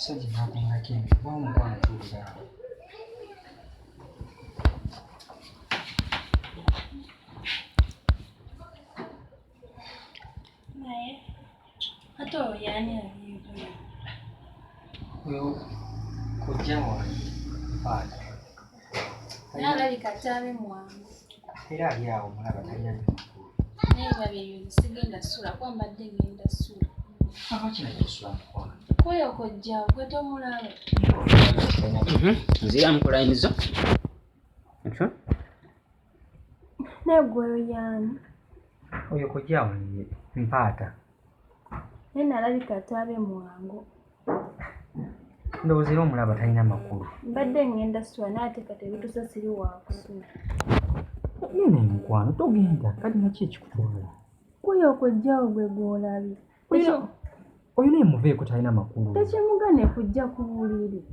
Sagi nakwenda kindi bwamu bwantuulira. Naye ate oyo y'ani aliyo? Oyo kojja wange Mpaata. Naye alabika ataabe mwangu. Era ali awo mulaba talina makulu. Naye babyeyo sigenda ssula kuba mbadde ngenda ssula. Aba kino kyosula mukwano. Koyo kojjaawo gwe tomulaba. Nziramu ku layini zo. Naye gwe oyo y'ani? Oyo kojja wange Mpaata. Naye nalabika ataabe mwangu. Ndowooza era omulaba talina makulu. Mbadde ngenda ssula naye ate kati ebituusa siri wa kusula. Nene mukwano togenda kati naki ekikutwala? Koyo kojjaawo gwe gw'olabye. Oyo naye muveeko talina makulu. Tekimugane kujja ku buliri.